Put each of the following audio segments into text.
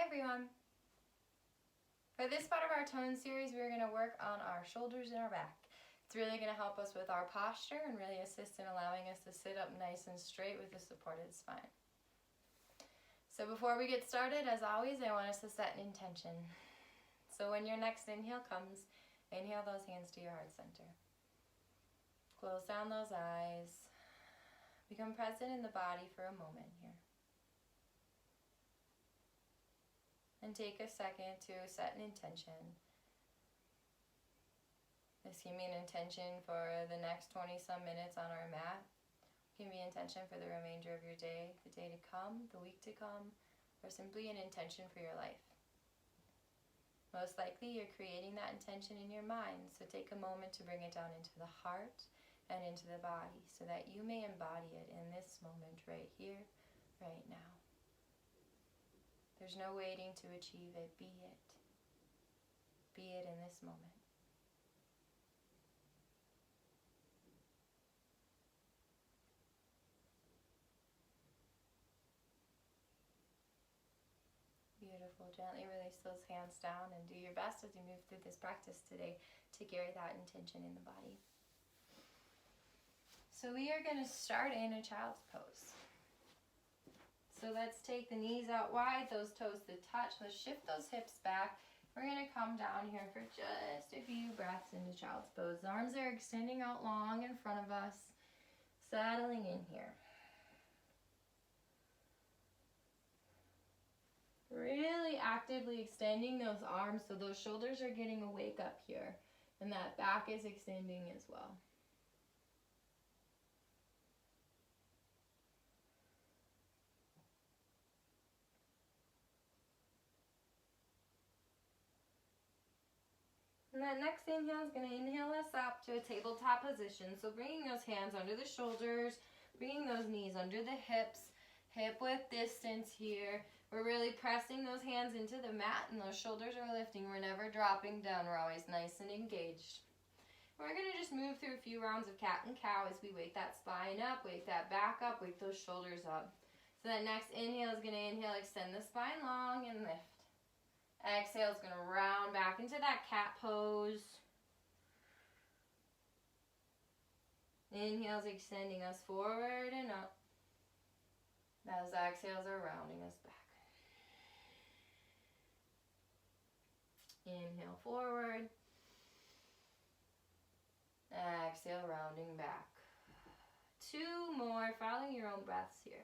everyone! For this part of our tone series, we're going to work on our shoulders and our back. It's really going to help us with our posture and really assist in allowing us to sit up nice and straight with a supported spine. So before we get started, as always, I want us to set an intention. So when your next inhale comes, inhale those hands to your heart center. Close down those eyes. Become present in the body for a moment here. And take a second to set an intention. This can be an intention for the next 20-some minutes on our mat. It can be an intention for the remainder of your day, the day to come, the week to come, or simply an intention for your life. Most likely you're creating that intention in your mind, so take a moment to bring it down into the heart and into the body so that you may embody it in this moment right here, right now. There's no waiting to achieve it. Be it. Be it in this moment. Beautiful. Gently release those hands down and do your best as you move through this practice today to carry that intention in the body. So we are going to start in a child's pose. So let's take the knees out wide, those toes to touch. Let's shift those hips back. We're going to come down here for just a few breaths into child's pose. The arms are extending out long in front of us, settling in here. Really actively extending those arms so those shoulders are getting awake up here. And that back is extending as well. And that next inhale is going to inhale us up to a tabletop position. So bringing those hands under the shoulders, bringing those knees under the hips, hip width distance here. We're really pressing those hands into the mat and those shoulders are lifting. We're never dropping down. We're always nice and engaged. We're going to just move through a few rounds of cat and cow as we wake that spine up, wake that back up, wake those shoulders up. So that next inhale is going to inhale, extend the spine long and lift. Exhale is going to round back into that cat pose. Inhale is extending us forward and up. Those exhales are rounding us back. Inhale forward. Exhale, rounding back. Two more. Follow your own breaths here.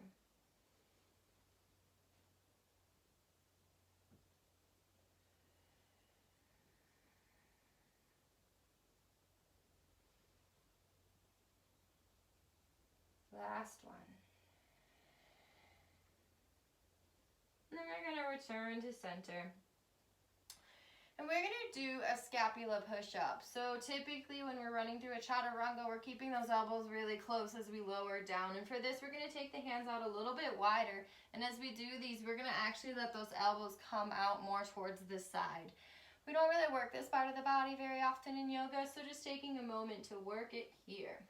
Last one. And then we're going to return to center. And we're going to do a scapula push-up. So typically when we're running through a chaturanga, we're keeping those elbows really close as we lower down. And for this, we're going to take the hands out a little bit wider. And as we do these, we're going to actually let those elbows come out more towards the side. We don't really work this part of the body very often in yoga, so just taking a moment to work it here.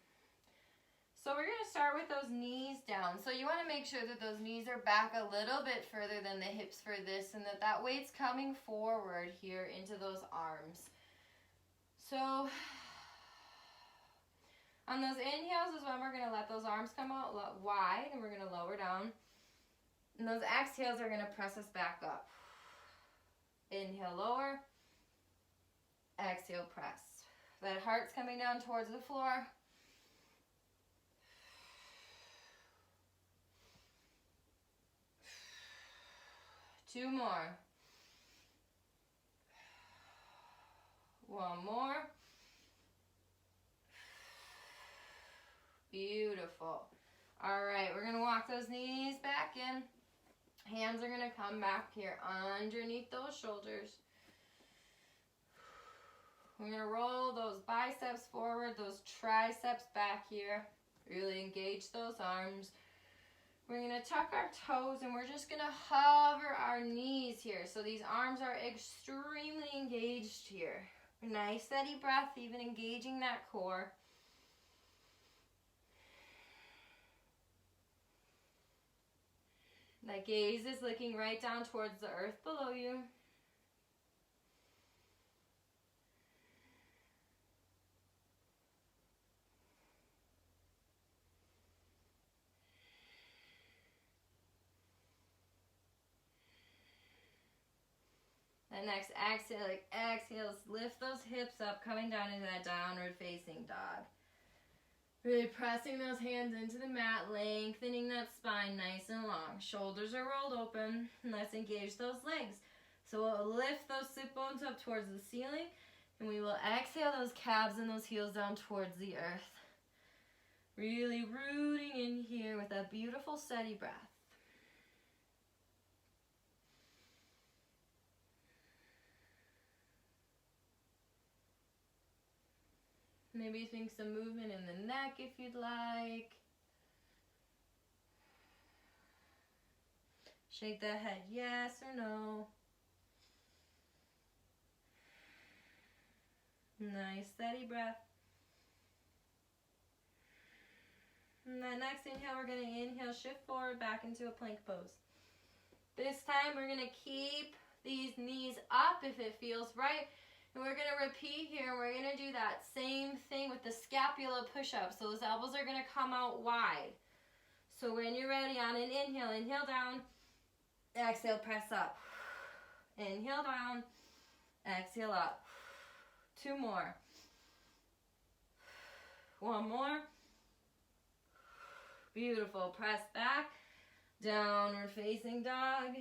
So we're going to start with those knees down. So you want to make sure that those knees are back a little bit further than the hips for this and that weight's coming forward here into those arms. So on those inhales is when we're going to let those arms come out wide and we're going to lower down. And those exhales are going to press us back up. Inhale, lower. Exhale, press. That heart's coming down towards the floor. Two more. One more. Beautiful. All right, we're going to walk those knees back in. Hands are going to come back here underneath those shoulders. We're going to roll those biceps forward, those triceps back here. Really engage those arms. We're going to tuck our toes and we're just going to hover our knees here. So these arms are extremely engaged here. Nice steady breath, even engaging that core. That gaze is looking right down towards the earth below you. And next exhales, lift those hips up, coming down into that downward facing dog. Really pressing those hands into the mat, lengthening that spine nice and long. Shoulders are rolled open, and let's engage those legs. So we'll lift those sit bones up towards the ceiling, and we will exhale those calves and those heels down towards the earth. Really rooting in here with a beautiful steady breath. Maybe think some movement in the neck if you'd like. Shake the head yes or no. Nice steady breath. And that next inhale, we're going to inhale, shift forward back into a plank pose. This time we're going to keep these knees up if it feels right. And we're going to repeat here. We're going to do that same thing with the scapula push-up. So those elbows are going to come out wide. So when you're ready, on an inhale, inhale down. Exhale, press up. Inhale down. Exhale up. 2 more. 1 more. Beautiful. Press back. Downward facing dog.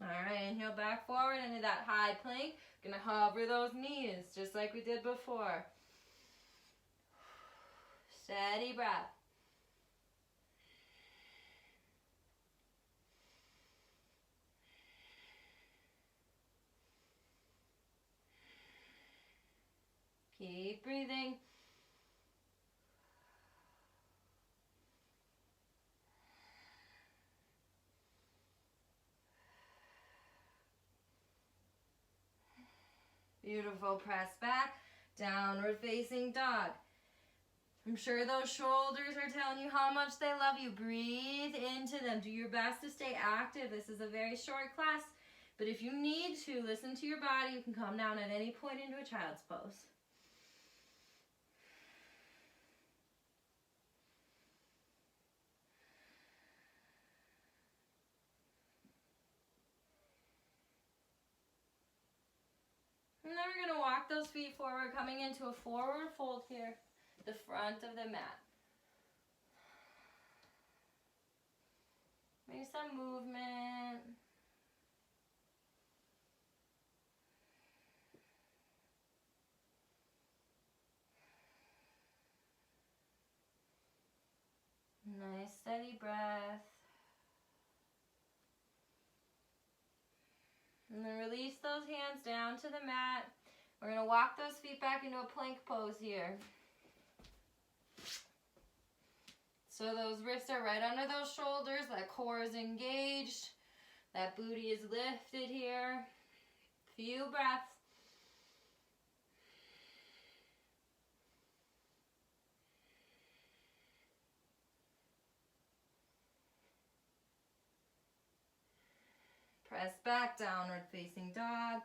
All right, inhale back forward into that high plank. Gonna hover those knees just like we did before. Steady breath. Keep breathing. Beautiful. Press back. Downward facing dog. I'm sure those shoulders are telling you how much they love you. Breathe into them. Do your best to stay active. This is a very short class, but if you need to, listen to your body. You can come down at any point into a child's pose. And then we're going to walk those feet forward, coming into a forward fold here, the front of the mat. Maybe some movement. Nice steady breath. And then release those hands down to the mat. We're going to walk those feet back into a plank pose here. So those wrists are right under those shoulders. That core is engaged. That booty is lifted here. Few breaths. Press back, downward facing dog.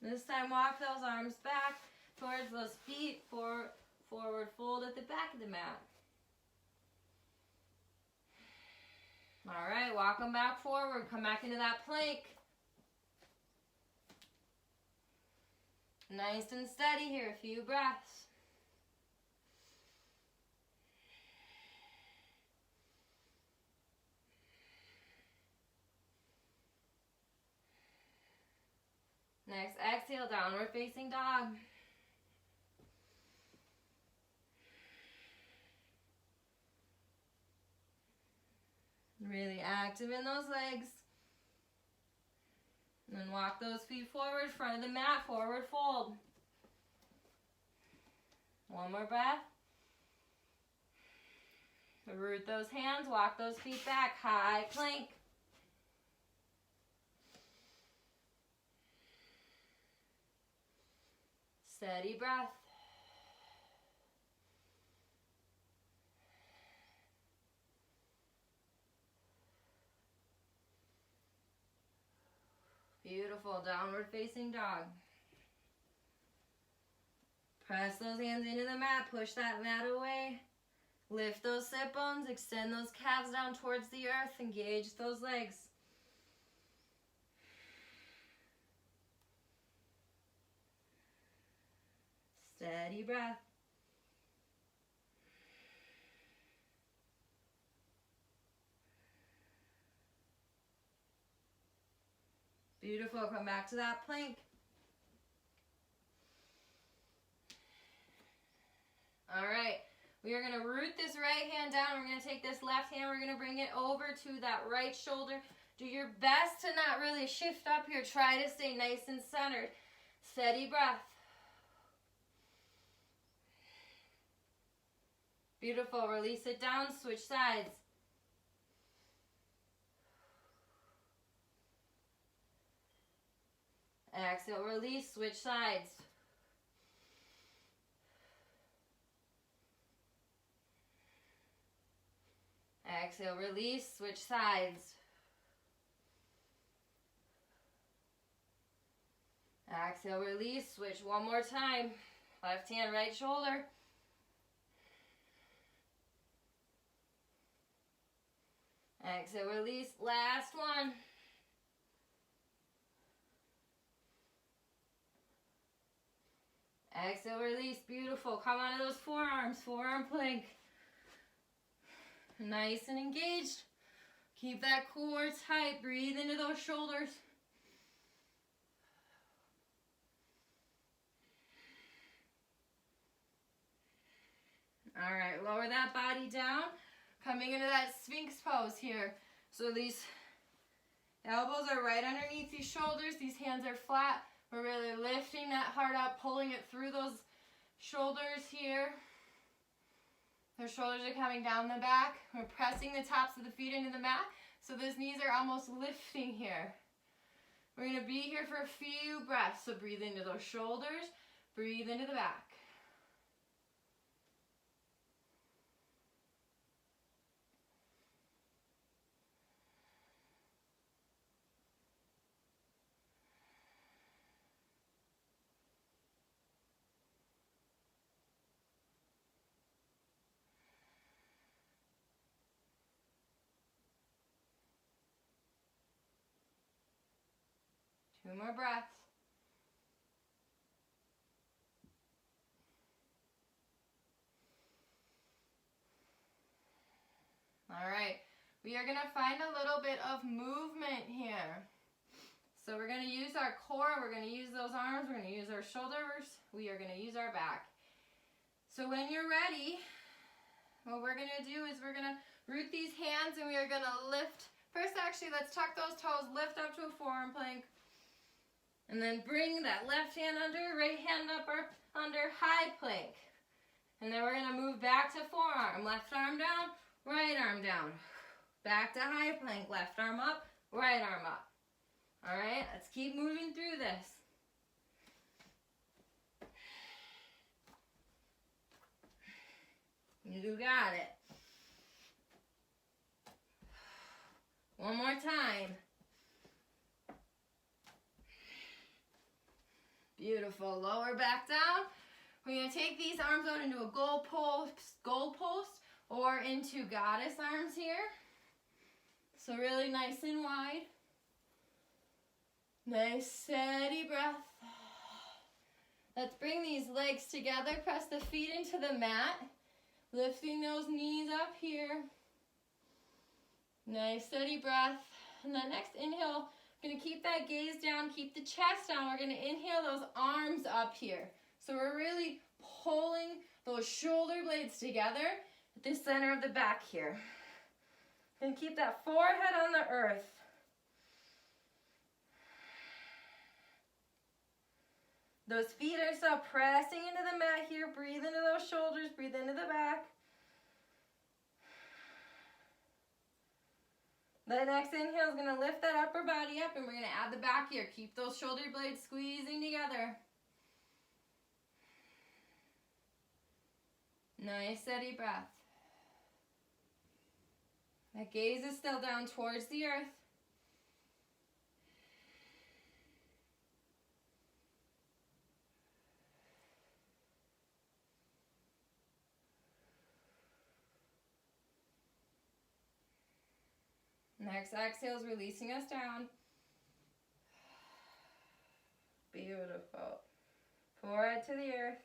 This time walk those arms back towards those feet, forward fold at the back of the mat. All right, walk them back forward, come back into that plank. Nice and steady here, a few breaths. Next, exhale, downward facing dog. Really active in those legs. And then walk those feet forward, front of the mat, forward fold. 1 more breath. Root those hands, walk those feet back, high plank. Steady breath. Beautiful. Downward facing dog. Press those hands into the mat. Push that mat away. Lift those sit bones. Extend those calves down towards the earth. Engage those legs. Steady breath. Beautiful. Come back to that plank. All right. We are going to root this right hand down. We're going to take this left hand. We're going to bring it over to that right shoulder. Do your best to not really shift up here. Try to stay nice and centered. Steady breath. Beautiful. Release it down. Switch sides. Exhale, release. Switch sides. Exhale, release. Switch sides. Exhale, release. Switch one more time. Left hand, right shoulder. Exhale, release. Last one. Exhale, release. Beautiful. Come onto those forearms. Forearm plank. Nice and engaged. Keep that core tight. Breathe into those shoulders. All right, lower that body down. Coming into that Sphinx pose here. So these elbows are right underneath these shoulders. These hands are flat. We're really lifting that heart up, pulling it through those shoulders here. Those shoulders are coming down the back. We're pressing the tops of the feet into the mat. So those knees are almost lifting here. We're going to be here for a few breaths. So breathe into those shoulders. Breathe into the back. Two more breaths. All right, we are going to find a little bit of movement here. So we're going to use our core, we're going to use those arms, we're going to use our shoulders, we are going to use our back. So when you're ready, what we're going to do is we're going to root these hands and we are going to lift. First, actually, let's tuck those toes, lift up to a forearm plank. And then bring that left hand under, right hand up or under, high plank. And then we're going to move back to forearm. Left arm down, right arm down. Back to high plank, left arm up, right arm up. All right, let's keep moving through this. You got it. One more time. Beautiful. Lower back down. We're going to take these arms out into a goal post or into goddess arms here. So really nice and wide. Nice steady breath. Let's bring these legs together. Press the feet into the mat. Lifting those knees up here. Nice steady breath. And then next inhale. Going to keep that gaze down, keep the chest down. We're going to inhale those arms up here. So we're really pulling those shoulder blades together at the center of the back here. Then keep that forehead on the earth. Those feet are still pressing into the mat here. Breathe into those shoulders, breathe into the back. The next inhale is going to lift that upper body up and we're going to add the back here. Keep those shoulder blades squeezing together. Nice steady breath. That gaze is still down towards the earth. Next exhale is releasing us down. Beautiful. Forehead to the earth.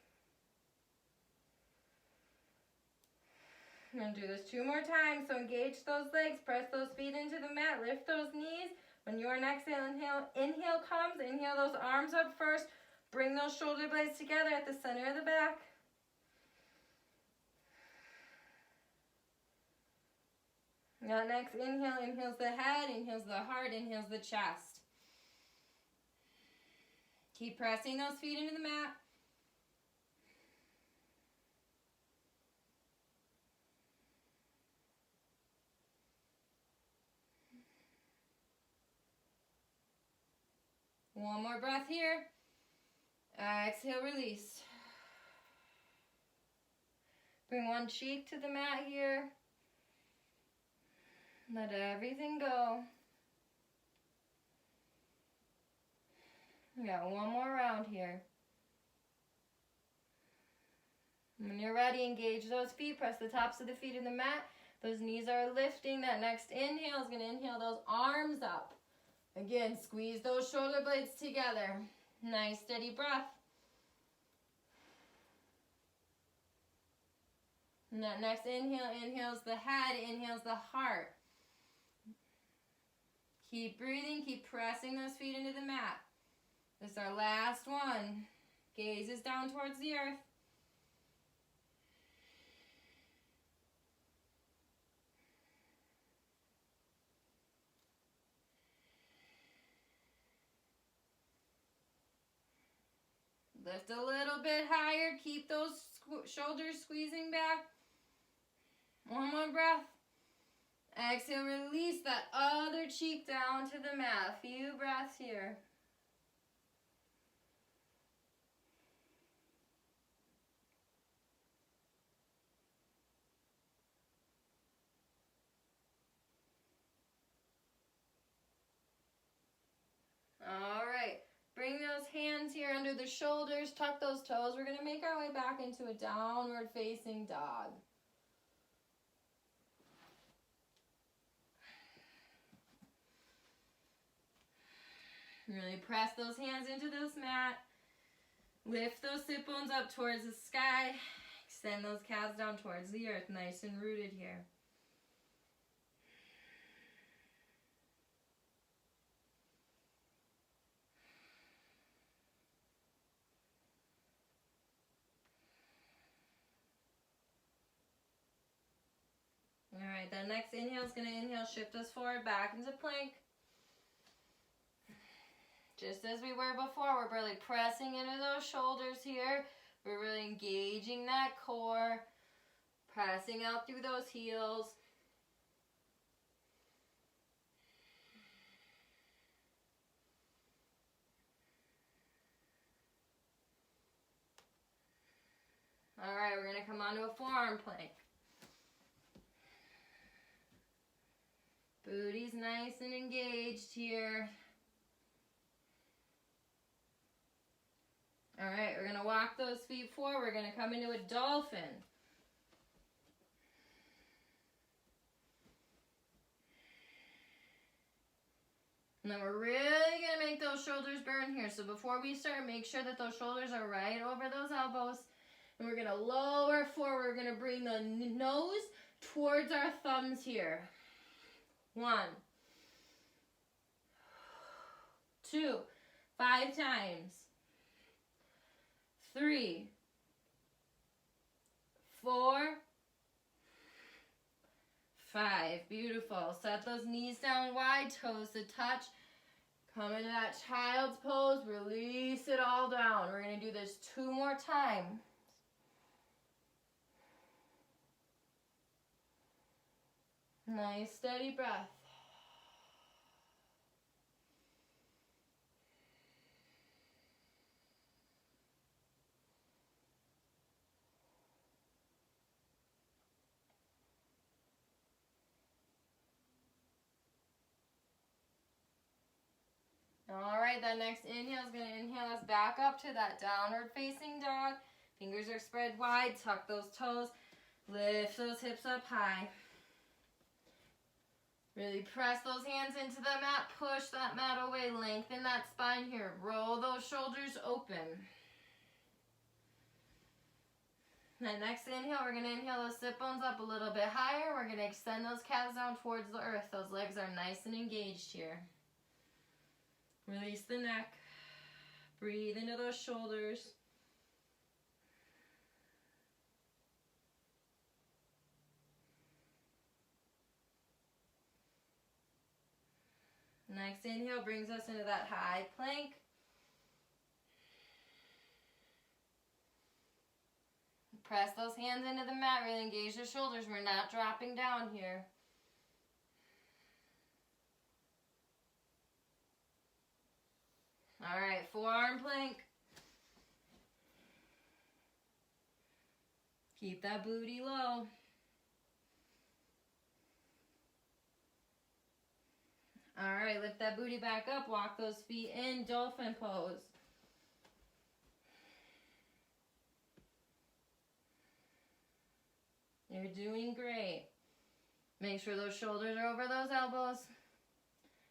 I'm going to do this 2 more times. So engage those legs, press those feet into the mat, lift those knees. When your next inhale comes, inhale those arms up first. Bring those shoulder blades together at the center of the back. Now next inhale, inhales the head, inhales the heart, inhales the chest. Keep pressing those feet into the mat. One more breath here. Exhale, release. Bring one cheek to the mat here. Let everything go. We got one more round here. When you're ready, engage those feet. Press the tops of the feet in the mat. Those knees are lifting. That next inhale is going to inhale those arms up. Again, squeeze those shoulder blades together. Nice steady breath. And that next inhale inhales the head, inhales the heart. Keep breathing, keep pressing those feet into the mat. This is our last one. Gaze is down towards the earth. Lift a little bit higher. Keep those shoulders squeezing back. One more breath. Exhale, release that other cheek down to the mat. A few breaths here. All right. Bring those hands here under the shoulders. Tuck those toes. We're going to make our way back into a downward facing dog. Really press those hands into this mat. Lift those sit bones up towards the sky. Extend those calves down towards the earth. Nice and rooted here. All right, the next inhale is going to inhale, shift us forward back into plank. Just as we were before, we're really pressing into those shoulders here. We're really engaging that core, pressing out through those heels. All right, we're going to come onto a forearm plank. Booty's nice and engaged here. All right, we're going to walk those feet forward. We're going to come into a dolphin. And then we're really going to make those shoulders burn here. So before we start, make sure that those shoulders are right over those elbows. And we're going to lower forward. We're going to bring the nose towards our thumbs here. 1, 2, 5 times. 3, 4, 5. Beautiful. Set those knees down wide, toes to touch. Come into that child's pose. Release it all down. We're going to do this 2 more times. Nice steady breath. All right, that next inhale is going to inhale us back up to that downward facing dog. Fingers are spread wide, tuck those toes, lift those hips up high. Really press those hands into the mat, push that mat away, lengthen that spine here, roll those shoulders open. That next inhale, we're going to inhale those sit bones up a little bit higher. We're going to extend those calves down towards the earth. Those legs are nice and engaged here. Release the neck. Breathe into those shoulders. Next inhale brings us into that high plank. Press those hands into the mat, really engage the shoulders. We're not dropping down here. All right, forearm plank. Keep that booty low. All right, lift that booty back up, walk those feet in, dolphin pose. You're doing great. Make sure those shoulders are over those elbows.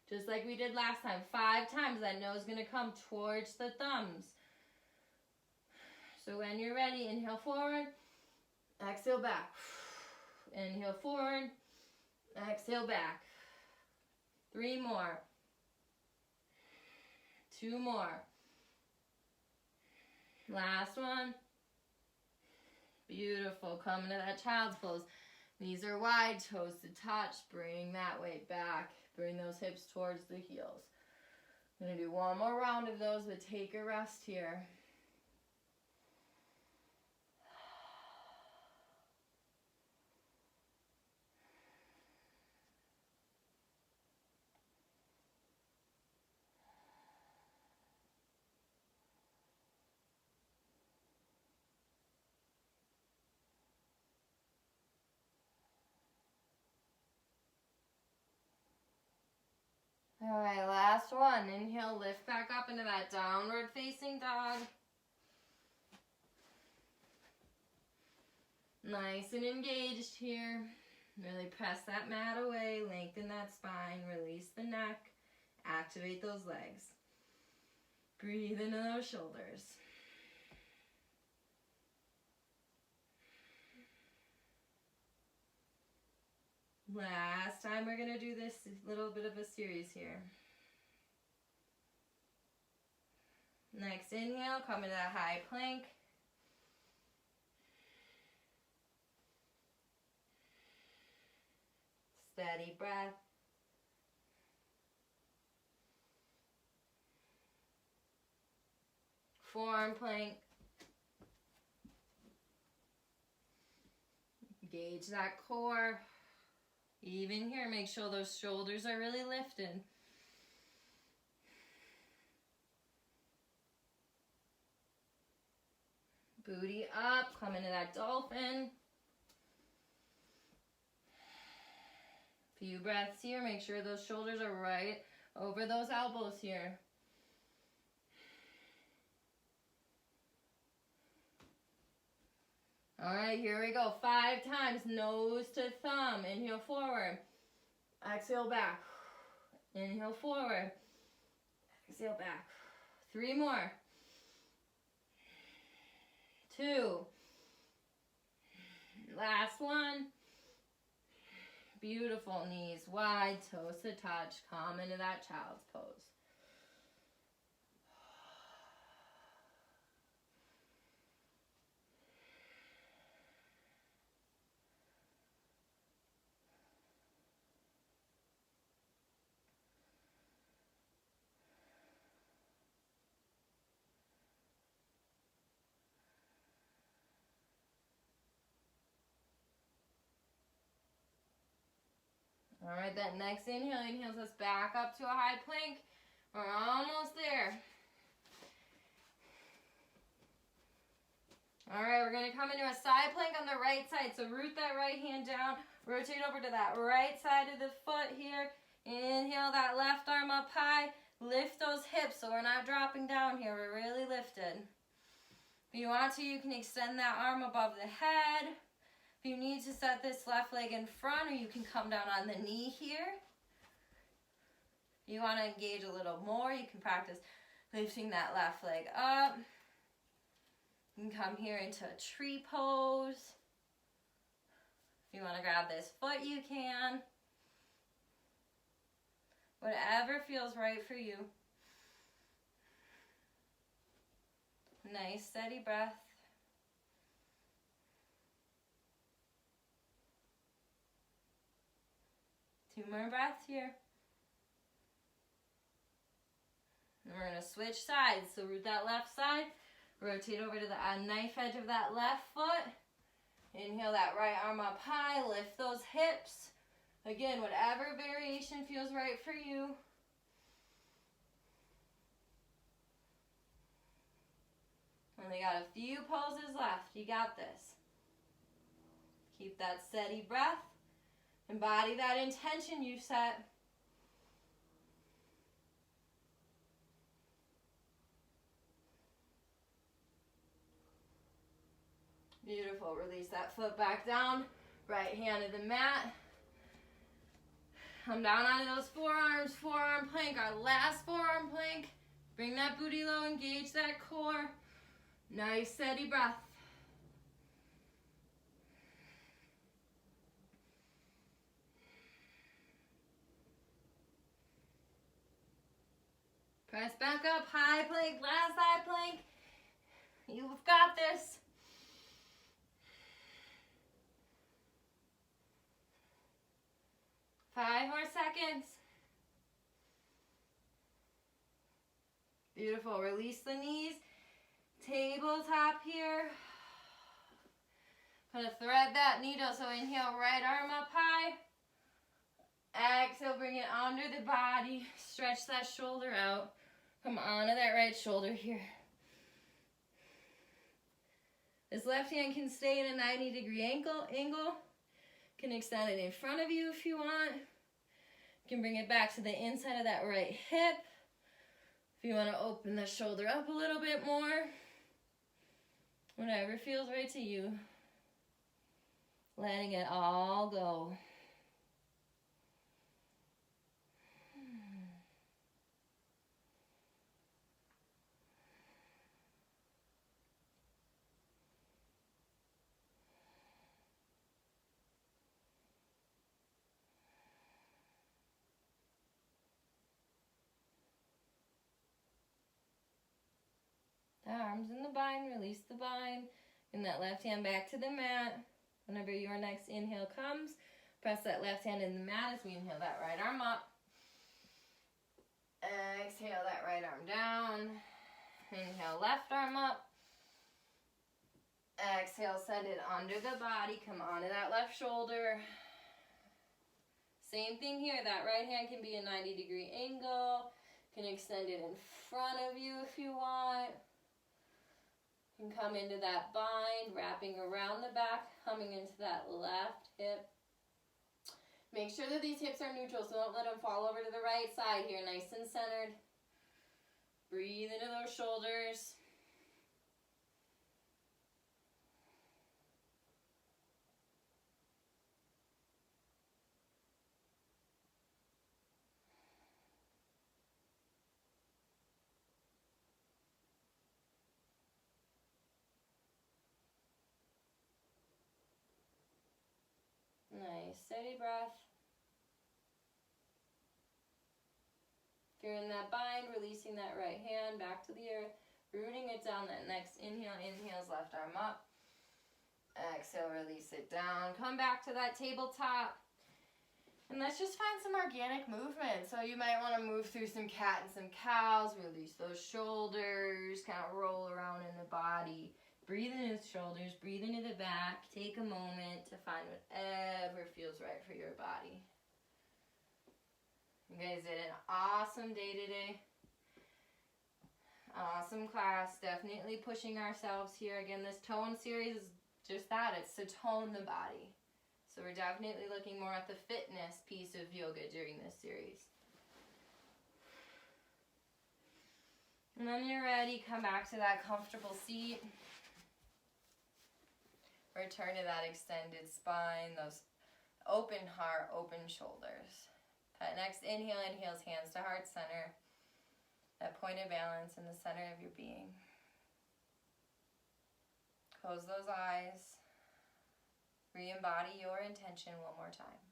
Just like we did last time. 5 times, that nose is going to come towards the thumbs. So when you're ready, inhale forward, exhale back. Inhale forward, exhale back. 3 more. 2 more. Last one. Beautiful. Come into that child's pose. Knees are wide, toes to touch. Bring that weight back. Bring those hips towards the heels. I'm going to do one more round of those, but take a rest here. All right, last one. Inhale, lift back up into that downward facing dog. Nice and engaged here. Really press that mat away, lengthen that spine, release the neck, activate those legs. Breathe into those shoulders. Last time we're going to do this little bit of a series here. Next inhale, come into that high plank. Steady breath. Forearm plank. Engage that core. Even here, make sure those shoulders are really lifted. Booty up, come into that dolphin. Few breaths here, make sure those shoulders are right over those elbows here. All right, here we go. 5 times, nose to thumb. Inhale forward. Exhale back. Inhale forward. Exhale back. 3 more. 2. Last one. Beautiful. Knees wide, toes to touch. Come into that child's pose. All right, that next inhale inhales us back up to a high plank. We're almost there. All right, we're going to come into a side plank on the right side. So root that right hand down. Rotate over to that right side of the foot here. Inhale that left arm up high. Lift those hips so we're not dropping down here. We're really lifted. If you want to, you can extend that arm above the head. If you need to set this left leg in front, or you can come down on the knee here. If you want to engage a little more, you can practice lifting that left leg up. You can come here into a tree pose. If you want to grab this foot, you can. Whatever feels right for you. Nice, steady breath. Two more breaths here. And we're going to switch sides. So root that left side. Rotate over to the knife edge of that left foot. Inhale that right arm up high. Lift those hips. Again, whatever variation feels right for you. Only got a few poses left. You got this. Keep that steady breath. Embody that intention you set. Beautiful. Release that foot back down. Right hand to the mat. Come down onto those forearms. Forearm plank. Our last forearm plank. Bring that booty low. Engage that core. Nice steady breath. Press back up. High plank. Last high plank. You've got this. Five more seconds. Beautiful. Release the knees. Tabletop here. Kind of thread that needle. So inhale, right arm up high. Exhale, bring it under the body. Stretch that shoulder out. Come onto that right shoulder here. This left hand can stay in a 90-degree angle. Can extend it in front of you if you want. You can bring it back to the inside of that right hip. If you want to open the shoulder up a little bit more. Whatever feels right to you. Letting it all go. The arms in the bind, release the bind. Bring that left hand back to the mat. Whenever your next inhale comes, press that left hand in the mat as we inhale that right arm up. Exhale that right arm down. Inhale left arm up. Exhale, send it under the body. Come onto that left shoulder. Same thing here. That right hand can be a 90-degree angle. You can extend it in front of you if you want. You can come into that bind, wrapping around the back, coming into that left hip. Make sure that these hips are neutral, so don't let them fall over to the right side here. Nice and centered. Breathe into those shoulders. Nice, steady breath. If you're in that bind, releasing that right hand back to the earth, rooting it down. That next inhale, inhales left arm up. Exhale, release it down. Come back to that tabletop. And let's just find some organic movement. So you might want to move through some cat and some cows. Release those shoulders. Kind of roll around in the body. Breathe into the shoulders, breathe into the back. Take a moment to find whatever feels right for your body. You guys did an awesome day today. Awesome class. Definitely pushing ourselves here. Again, this tone series is just that. It's to tone the body. So we're definitely looking more at the fitness piece of yoga during this series. And then you're ready, come back to that comfortable seat. Return to that extended spine, those open heart, open shoulders. That next inhale, inhales hands to heart center. That point of balance in the center of your being. Close those eyes. Re-embody your intention one more time.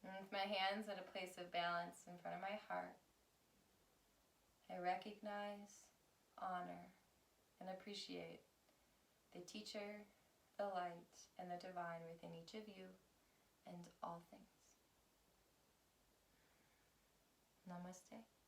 And with my hands at a place of balance in front of my heart, I recognize, honor, and appreciate the teacher, the light, and the divine within each of you and all things. Namaste.